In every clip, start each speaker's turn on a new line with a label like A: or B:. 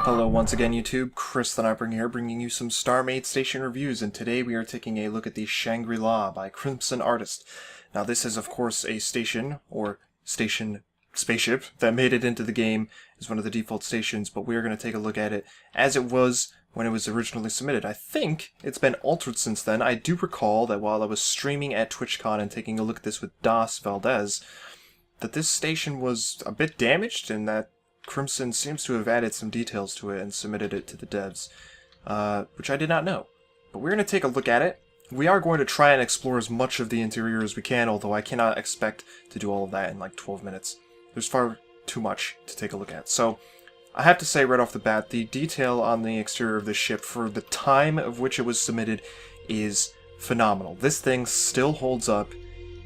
A: Hello once again YouTube, Chris the Nightbringer here, bringing you some StarMade station reviews, and today we are taking a look at the Shangri-La by Crimson Artist. Now this is of course a station, or station spaceship, that made it into the game as one of the default stations, but we are going to take a look at it as it was when it was originally submitted. I think it's been altered since then. I do recall that while I was streaming at TwitchCon and taking a look at this with Das Valdez, that this station was a bit damaged and that Crimson seems to have added some details to it and submitted it to the devs, which I did not know. But we're going to take a look at it. We are going to try and explore as much of the interior as we can, although I cannot expect to do all of that in like 12 minutes. There's far too much to take a look at. So I have to say right off the bat, the detail on the exterior of this ship for the time of which it was submitted is phenomenal. This thing still holds up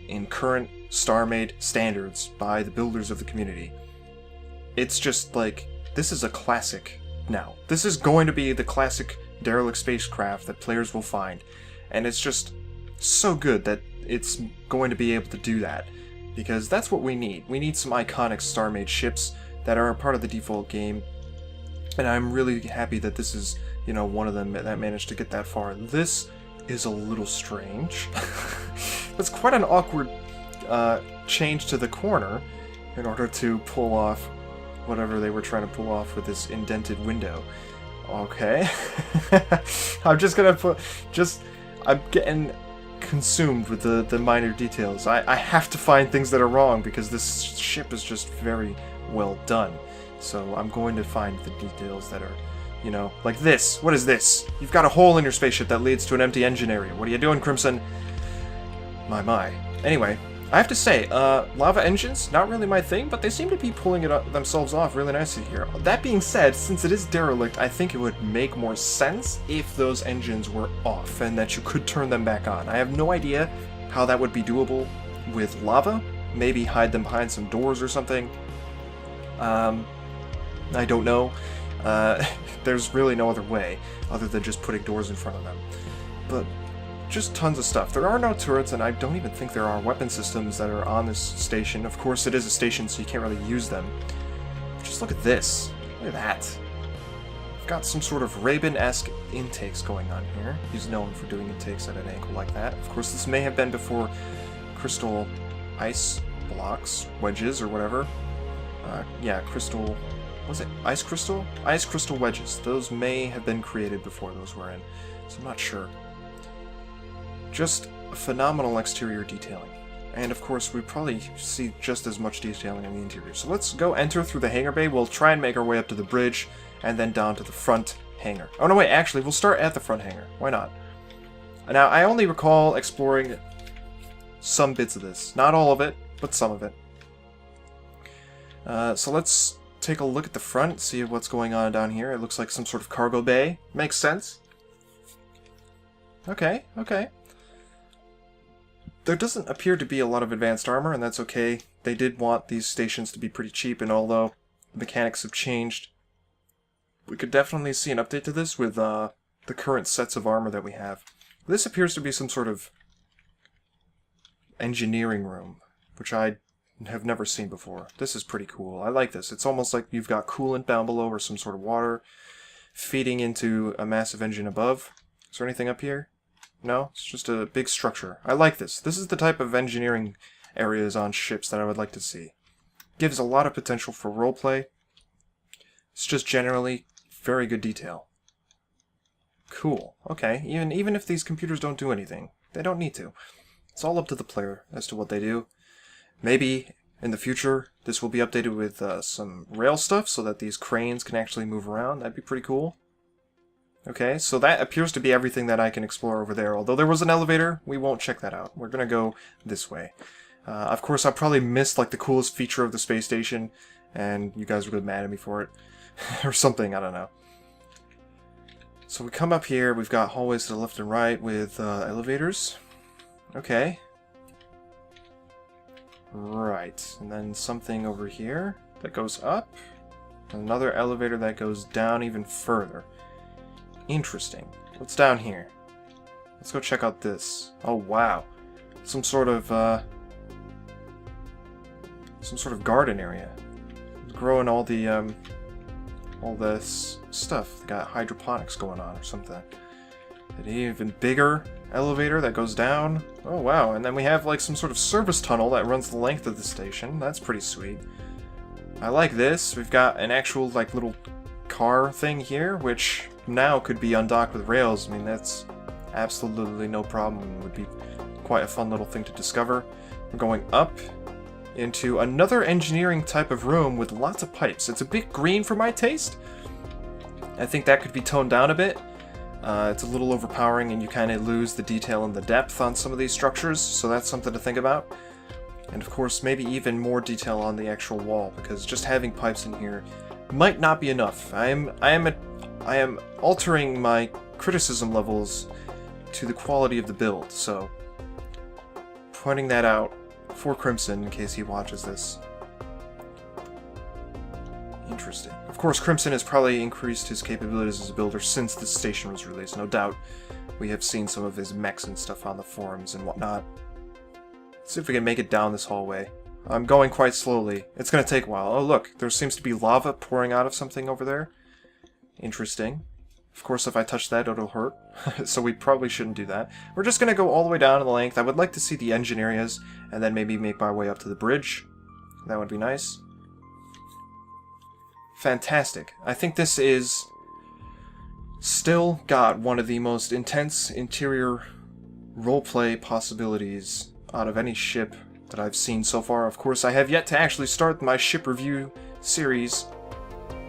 A: in current StarMade standards by the builders of the community. It's just like, this is a classic now. This is going to be the classic derelict spacecraft that players will find. And it's just so good that it's going to be able to do that. Because that's what we need. We need some iconic StarMade ships that are a part of the default game. And I'm really happy that this is, you know, one of them that managed to get that far. This is a little strange. That's quite an awkward change to the corner in order to pull off whatever they were trying to pull off with this indented window. Okay. I'm just gonna I'm getting consumed with the minor details. I have to find things that are wrong because this ship is just very well done. So I'm going to find the details that are, you know, like this. What is this? You've got a hole in your spaceship that leads to an empty engine area. What are you doing, Crimson? My. Anyway, I have to say, lava engines, not really my thing, but they seem to be pulling it themselves off really nicely here. That being said, since it is derelict, I think it would make more sense if those engines were off and that you could turn them back on. I have no idea how that would be doable with lava. Maybe hide them behind some doors or something. I don't know. There's really no other way other than just putting doors in front of them. But just tons of stuff. There are no turrets, and I don't even think there are weapon systems that are on this station. Of course, it is a station, so you can't really use them. Just look at this. Look at that. We've got some sort of Raven-esque intakes going on here. He's known for doing intakes at an angle like that. Of course, this may have been before crystal ice blocks, wedges, or whatever. Yeah, crystal... Was it ice crystal? Ice crystal wedges. Those may have been created before those were in, so I'm not sure. Just phenomenal exterior detailing. And of course, we probably see just as much detailing on the interior. So let's go enter through the hangar bay. We'll try and make our way up to the bridge, and then down to the front hangar. Oh no, wait, actually, we'll start at the front hangar. Why not? Now, I only recall exploring some bits of this. Not all of it, but some of it. So let's take a look at the front, see what's going on down here. It looks like some sort of cargo bay. Makes sense. Okay. There doesn't appear to be a lot of advanced armor, and that's okay. They did want these stations to be pretty cheap, and although the mechanics have changed, we could definitely see an update to this with the current sets of armor that we have. This appears to be some sort of engineering room, which I have never seen before. This is pretty cool. I like this. It's almost like you've got coolant down below or some sort of water feeding into a massive engine above. Is there anything up here? No, it's just a big structure. I like this. This is the type of engineering areas on ships that I would like to see. Gives a lot of potential for roleplay. It's just generally very good detail. Cool. Okay, even if these computers don't do anything, they don't need to. It's all up to the player as to what they do. Maybe in the future this will be updated with some rail stuff so that these cranes can actually move around. That'd be pretty cool. Okay, so that appears to be everything that I can explore over there. Although there was an elevator, we won't check that out. We're gonna go this way. Of course, I probably missed like the coolest feature of the space station, and you guys were gonna be mad at me for it. Or something, I don't know. So we come up here, we've got hallways to the left and right with elevators. Okay. Right, and then something over here that goes up. Another elevator that goes down even further. Interesting. What's down here? Let's go check out this. Oh, wow. Some sort of garden area. Growing all the all this stuff. They got hydroponics going on or something. An even bigger elevator that goes down. Oh wow, and then we have like some sort of service tunnel that runs the length of the station. That's pretty sweet. I like this. We've got an actual like little car thing here, which now could be undocked with rails. I mean, that's absolutely no problem. It would be quite a fun little thing to discover. We're going up into another engineering type of room with lots of pipes. It's a bit green for my taste. I think that could be toned down a bit. It's a little overpowering and you kind of lose the detail and the depth on some of these structures, so that's something to think about. And of course, maybe even more detail on the actual wall, because just having pipes in here might not be enough. I am altering my criticism levels to the quality of the build, so pointing that out for Crimson in case he watches this. Interesting. Of course, Crimson has probably increased his capabilities as a builder since this station was released. No doubt we have seen some of his mechs and stuff on the forums and whatnot. Let's see if we can make it down this hallway. I'm going quite slowly. It's going to take a while. Oh look, there seems to be lava pouring out of something over there. Interesting. Of course, if I touch that, it'll hurt. So we probably shouldn't do that. We're just going to go all the way down the length. I would like to see the engine areas, and then maybe make my way up to the bridge. That would be nice. Fantastic. I think this is still got one of the most intense interior roleplay possibilities out of any ship that I've seen so far. Of course, I have yet to actually start my ship review series,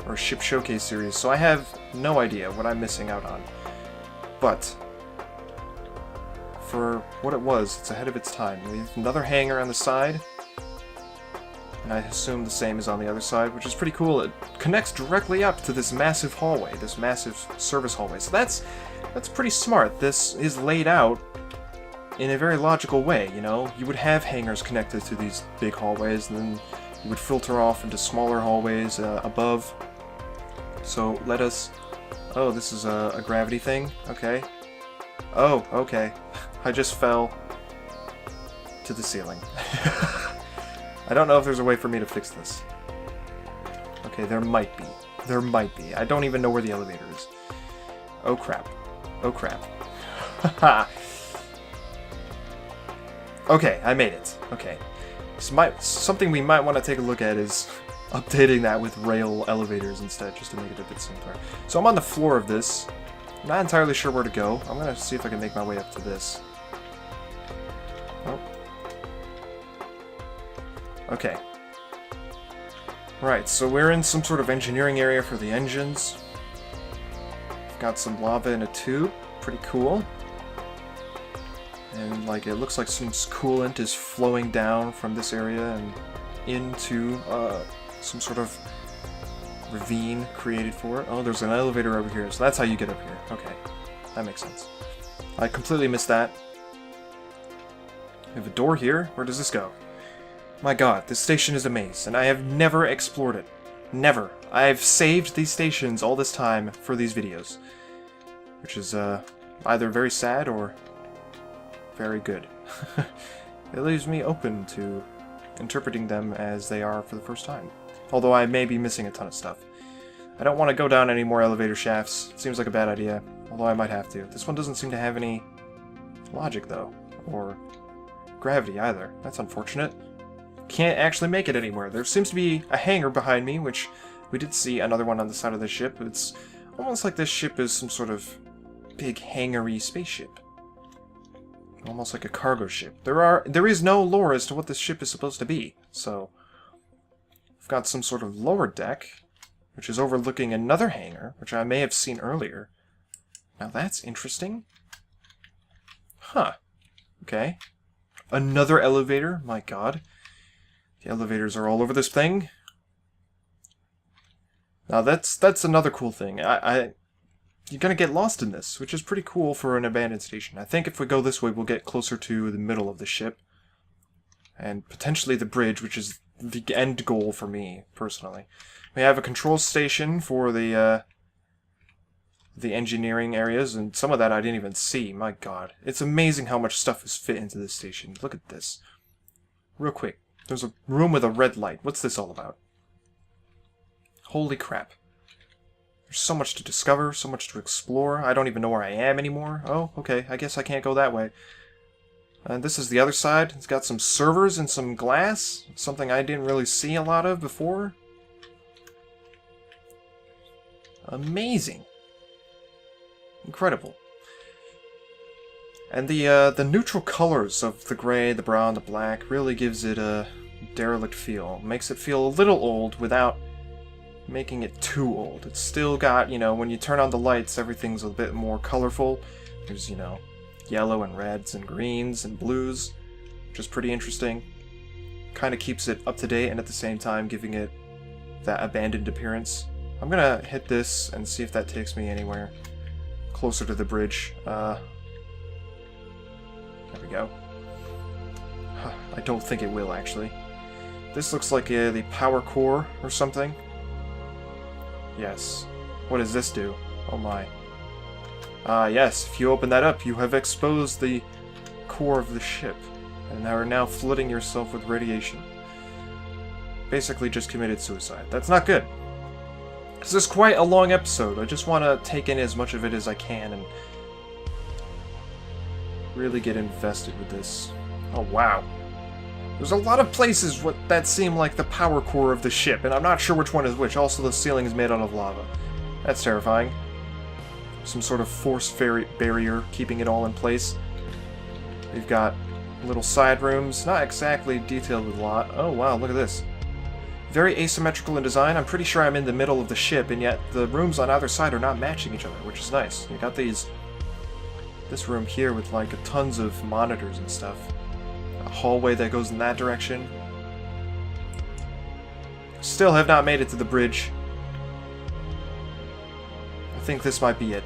A: or ship showcase series, so I have no idea what I'm missing out on. But for what it was, it's ahead of its time. We have another hangar on the side, and I assume the same is on the other side, which is pretty cool. It connects directly up to this massive hallway, this massive service hallway. So that's pretty smart. This is laid out in a very logical way, you know? You would have hangars connected to these big hallways, and then you would filter off into smaller hallways above. So let us... Oh, this is a gravity thing? Okay. Oh, okay. I just fell to the ceiling. I don't know if there's a way for me to fix this. Okay, there might be. There might be. I don't even know where the elevator is. Oh crap. Oh crap. Haha. Okay, I made it. Okay. Something we might want to take a look at is updating that with rail elevators instead, just to make it a bit simpler. So I'm on the floor of this. I'm not entirely sure where to go. I'm going to see if I can make my way up to this. Oh. Okay. Right, so we're in some sort of engineering area for the engines. We've got some lava in a tube. Pretty cool. And like it looks like some coolant is flowing down from this area and into some sort of ravine created for it. Oh, there's an elevator over here, so that's how you get up here. Okay, that makes sense. I completely missed that. We have a door here. Where does this go? My god, this station is a maze, and I have never explored it. Never. I've saved these stations all this time for these videos. Which is either very sad or very good. It leaves me open to interpreting them as they are for the first time. Although I may be missing a ton of stuff. I don't want to go down any more elevator shafts. It seems like a bad idea, although I might have to. This one doesn't seem to have any logic, though. Or gravity, either. That's unfortunate. Can't actually make it anywhere. There seems to be a hangar behind me, which we did see another one on the side of the ship. It's almost like this ship is some sort of big hangar-y spaceship. Almost like a cargo ship. There is no lore as to what this ship is supposed to be, so we've got some sort of lower deck, which is overlooking another hangar, which I may have seen earlier. Now that's interesting. Huh. Okay. Another elevator? My god. The elevators are all over this thing. Now that's another cool thing. You're gonna get lost in this, which is pretty cool for an abandoned station. I think if we go this way, we'll get closer to the middle of the ship. And potentially the bridge, which is the end goal for me, personally. We have a control station for the engineering areas, and some of that I didn't even see. My god. It's amazing how much stuff is fit into this station. Look at this. Real quick. There's a room with a red light. What's this all about? Holy crap. There's so much to discover, so much to explore. I don't even know where I am anymore. Oh, okay, I guess I can't go that way. And this is the other side. It's got some servers and some glass. Something I didn't really see a lot of before. Amazing. Incredible. And the neutral colors of the gray, the brown, the black really gives it a derelict feel. Makes it feel a little old without making it too old. It's still got, you know, when you turn on the lights, everything's a bit more colorful. There's, you know, yellow and reds and greens and blues, which is pretty interesting. Kind of keeps it up to date and at the same time giving it that abandoned appearance. I'm gonna hit this and see if that takes me anywhere closer to the bridge. There we go. I don't think it will, actually. This looks like the power core or something. Yes. What does this do? Oh my. Yes, if you open that up, you have exposed the core of the ship, and are now flooding yourself with radiation. Basically just committed suicide. That's not good. This is quite a long episode. I just want to take in as much of it as I can and really get invested with this. Oh wow. There's a lot of places that seem like the power core of the ship, and I'm not sure which one is which. Also, the ceiling is made out of lava. That's terrifying. Some sort of force barrier keeping it all in place. We've got little side rooms, not exactly detailed with a lot. Oh wow, look at this. Very asymmetrical in design. I'm pretty sure I'm in the middle of the ship, and yet the rooms on either side are not matching each other, which is nice. You got this room here with like tons of monitors and stuff. A hallway that goes in that direction. Still have not made it to the bridge. I think this might be it.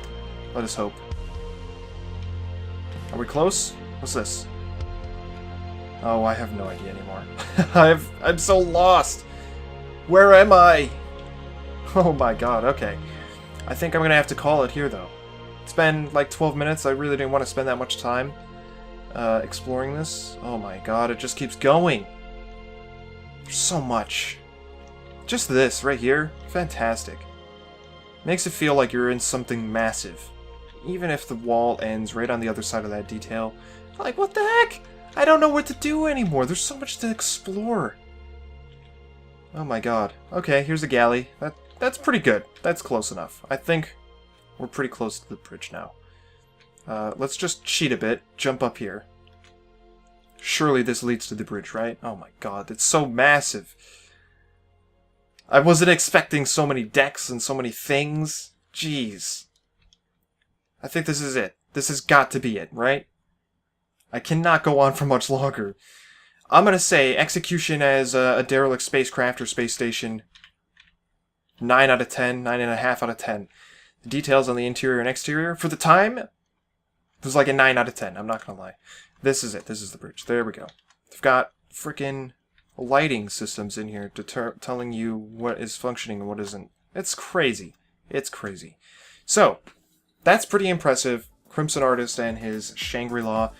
A: Let us hope. Are we close? What's this? Oh, I have no idea anymore. I'm so lost! Where am I? Oh my god, okay. I think I'm gonna have to call it here, though. It's been like 12 minutes. I really didn't want to spend that much time exploring this. Oh my god, it just keeps going. There's so much. Just this right here. Fantastic. Makes it feel like you're in something massive. Even if the wall ends right on the other side of that detail. Like, what the heck? I don't know what to do anymore. There's so much to explore. Oh my god. Okay, here's a galley. That's pretty good. That's close enough. I think we're pretty close to the bridge now. Let's just cheat a bit. Jump up here. Surely this leads to the bridge, right? Oh my god, it's so massive. I wasn't expecting so many decks and so many things. Jeez. I think this is it. This has got to be it, right? I cannot go on for much longer. I'm gonna say execution as a derelict spacecraft or space station. 9 out of 10, 9.5 out of 10. The details on the interior and exterior, for the time, it was like a 9 out of 10. I'm not gonna lie. This is it. This is the bridge. There we go. They've got freaking lighting systems in here telling you what is functioning and what isn't. It's crazy. It's crazy. So, that's pretty impressive. Crimson Artist and his Shangri-La.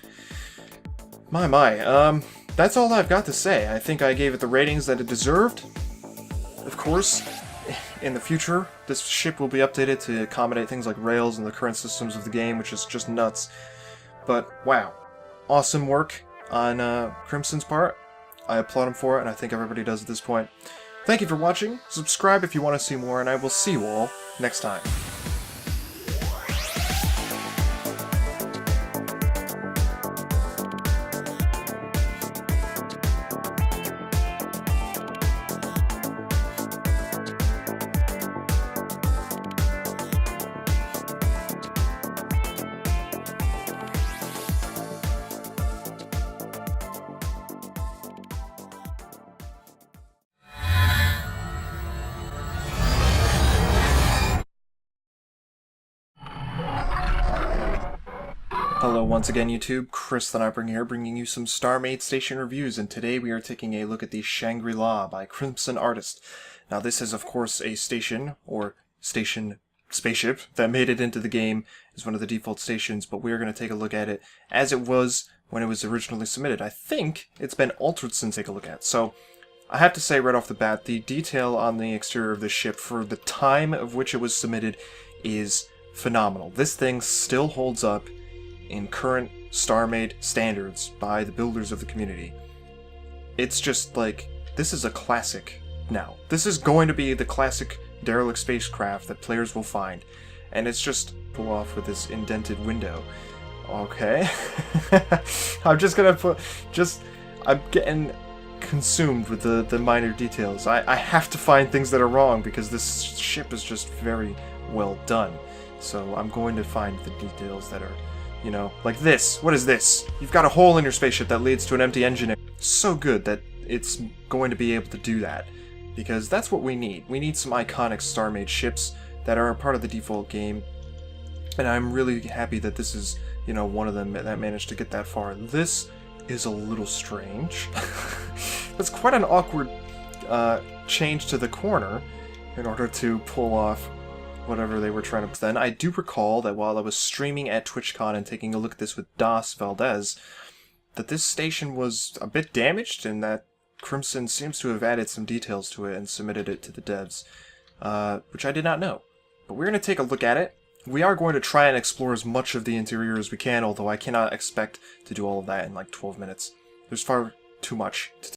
A: My. That's all I've got to say. I think I gave it the ratings that it deserved. Of course, in the future, this ship will be updated to accommodate things like rails and the current systems of the game, which is just nuts. But, wow. Awesome work on Crimson's part. I applaud him for it, and I think everybody does at this point. Thank you for watching. Subscribe if you want to see more, and I will see you all next time. Hello once again YouTube, Chris the Nightbringer here, bringing you some StarMade station reviews, and today we are taking a look at the Shangri-La by Crimson Artist. Now this is of course a station, or station spaceship, that made it into the game as one of the default stations, but we are going to take a look at it as it was when it was originally submitted. I think it's been altered since take a look at, so I have to say right off the bat, the detail on the exterior of this ship for the time of which it was submitted is phenomenal. This thing still holds up in current StarMade standards by the builders of the community. It's just like, this is a classic now. This is going to be the classic derelict spacecraft that players will find. And it's just pull off with this indented window. Okay. I'm just gonna put, I'm getting consumed with the minor details. I have to find things that are wrong because this ship is just very well done. So I'm going to find the details that are, you know, like this. What is this? You've got a hole in your spaceship that leads to an empty engine. So good that it's going to be able to do that, because that's what we need. We need some iconic StarMade ships that are a part of the default game, and I'm really happy that this is, you know, one of them that managed to get that far. This is a little strange. It's quite an awkward change to the corner in order to pull off whatever they were trying to. Then I do recall that while I was streaming at TwitchCon and taking a look at this with Das Valdez, that this station was a bit damaged and that Crimson seems to have added some details to it and submitted it to the devs, which I did not know. But we're going to take a look at it. We are going to try and explore as much of the interior as we can, although I cannot expect to do all of that in like 12 minutes. There's far too much to